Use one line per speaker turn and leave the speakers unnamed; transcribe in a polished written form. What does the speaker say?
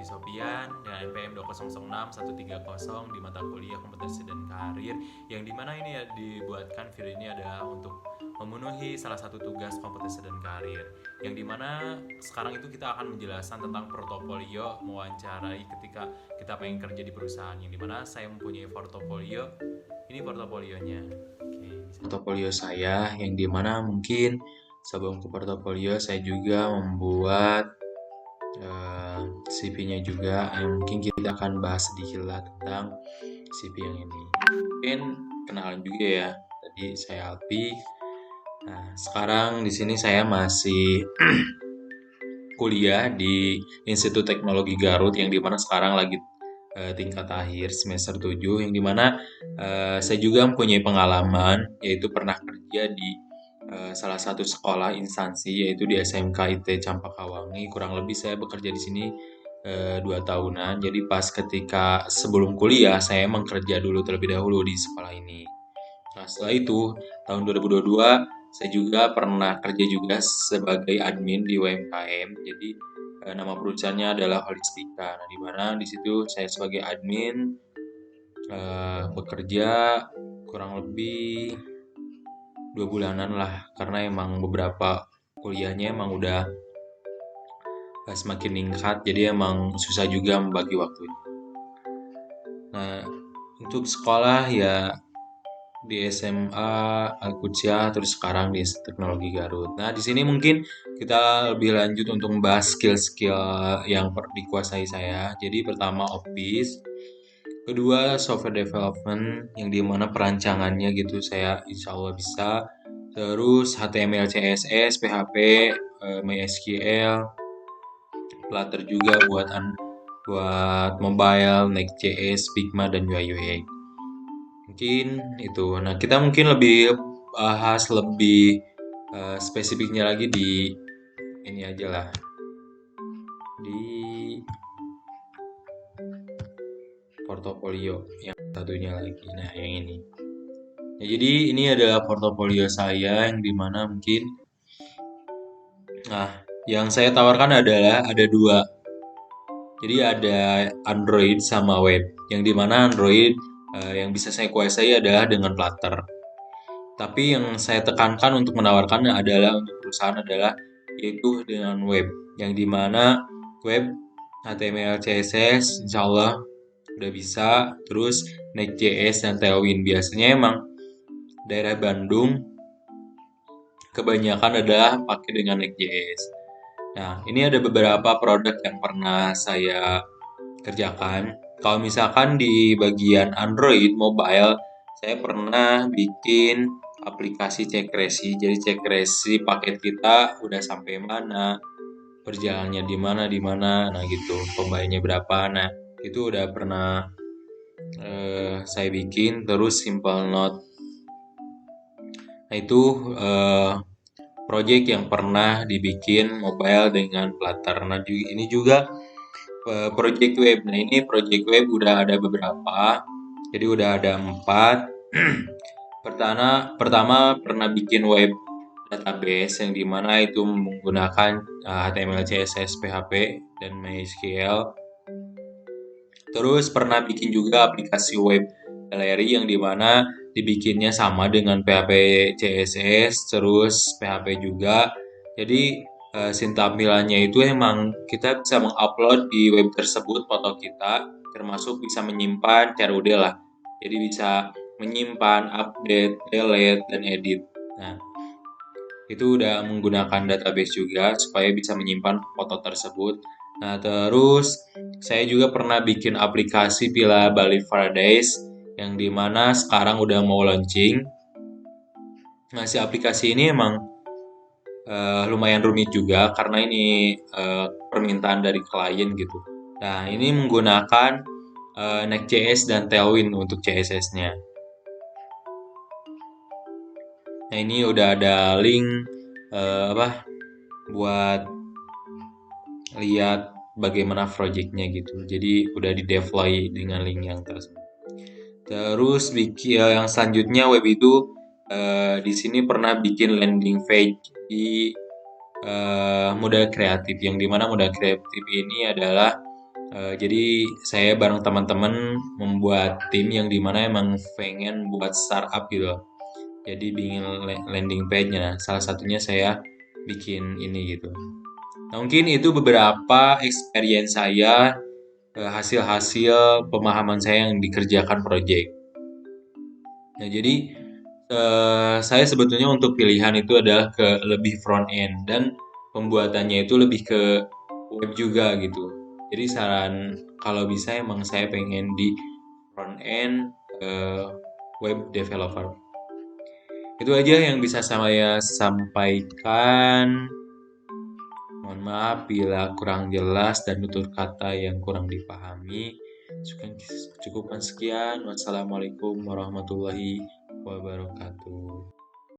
Sofian dengan NPM 2006130 di mata kuliah kompetensi dan karir, yang dimana ini ya dibuatkan video ini adalah untuk memenuhi salah satu tugas kompetensi dan karir, yang dimana sekarang itu kita akan menjelaskan tentang portofolio mewawancarai ketika kita pengen kerja di perusahaan, yang dimana saya mempunyai portofolio. Ini portofolionya. Oke, portofolio saya yang dimana mungkin sebelum ke portofolio saya juga membuat CV-nya juga, yang mungkin kita akan bahas sedikit lah tentang CV yang ini. Mungkin kenalan juga ya, tadi saya Alpi. Nah, sekarang di sini saya masih kuliah di Institut Teknologi Garut, yang dimana sekarang lagi tingkat akhir semester 7, yang dimana saya juga mempunyai pengalaman, yaitu pernah kerja di salah satu sekolah instansi, yaitu di SMK IT Campakawangi. Kurang lebih saya bekerja di sini 2 tahunan. Jadi pas ketika sebelum kuliah saya emang kerja dulu terlebih dahulu di sekolah ini. Nah, setelah itu tahun 2022 saya juga pernah kerja juga sebagai admin di UMKM. Jadi nama perusahaannya adalah Holistika. Nah, di mana di situ saya sebagai admin bekerja kurang lebih 2 bulanan lah, karena emang beberapa kuliahnya emang udah semakin meningkat, jadi emang susah juga membagi waktunya. Nah, untuk sekolah ya di SMA Al-Qudsiyah, terus sekarang di Teknologi Garut. Nah, di sini mungkin kita lebih lanjut untuk membahas skill-skill yang dikuasai saya. Jadi pertama Office, kedua software development, yang dimana perancangannya gitu saya insya Allah bisa. Terus HTML, CSS, PHP, MySQL, Flutter juga buat mobile, Next.js, Figma, dan UI UX. Mungkin itu. Nah, kita mungkin lebih bahas lebih spesifiknya lagi di ini aja lah. Di portofolio yang satunya lagi. Nah, yang ini. Ya, jadi ini adalah portofolio saya, yang dimana mungkin yang saya tawarkan adalah ada dua. Jadi ada Android sama web, yang dimana Android yang bisa saya kuasai adalah dengan Flutter. Tapi yang saya tekankan untuk menawarkan adalah untuk perusahaan adalah yaitu dengan web, yang dimana web HTML, CSS insya Allah udah bisa. Terus Next.js dan Tailwind biasanya emang daerah Bandung kebanyakan adalah pakai dengan Next.js. Nah, ini ada beberapa produk yang pernah saya kerjakan. Kalau misalkan di bagian Android mobile, saya pernah bikin aplikasi cek resi. Jadi cek resi paket kita udah sampai mana, perjalanannya di mana, nah gitu, pembayarnya berapa. Nah, itu udah pernah saya bikin. Terus Simple Note. Nah, itu project yang pernah dibikin mobile dengan Flutter. Nah, ini juga project web. Nah, ini project web udah ada beberapa. Jadi udah ada 4. Pertama pernah bikin web database, yang dimana itu menggunakan HTML, CSS, PHP, dan MySQL. Terus pernah bikin juga aplikasi web gallery, yang dimana dibikinnya sama dengan PHP, CSS, terus PHP juga. Jadi tampilannya itu emang kita bisa mengupload di web tersebut foto kita, termasuk bisa menyimpan CRUD lah. Jadi bisa menyimpan, update, delete, dan edit. Nah, itu udah menggunakan database juga supaya bisa menyimpan foto tersebut. Nah, terus saya juga pernah bikin aplikasi Villa Bali Paradise, yang dimana sekarang udah mau launching. Nah, si aplikasi ini emang lumayan rumit juga karena ini permintaan dari klien gitu. Nah, ini menggunakan Next.js dan Tailwind untuk CSS-nya. Nah, ini udah ada link buat lihat bagaimana projectnya gitu. Jadi udah di deploy dengan link yang tersebut. Terus yang selanjutnya web itu di sini pernah bikin landing page di modal kreatif, yang dimana modal kreatif ini adalah Jadi saya bareng teman-teman membuat tim yang dimana emang pengen buat startup gitu loh. Jadi bikin landing page-nya. Nah, salah satunya saya bikin ini gitu. Nah, mungkin itu beberapa experience saya, hasil-hasil pemahaman saya yang dikerjakan project. Nah, jadi saya sebetulnya untuk pilihan itu adalah ke lebih front end dan pembuatannya itu lebih ke web juga gitu. Jadi saran kalau bisa emang saya pengen di front end web developer. Itu aja yang bisa saya sampaikan. Mohon maaf bila kurang jelas dan tutur kata yang kurang dipahami. Cukupkan sekian. Wassalamualaikum warahmatullahi wabarakatuh.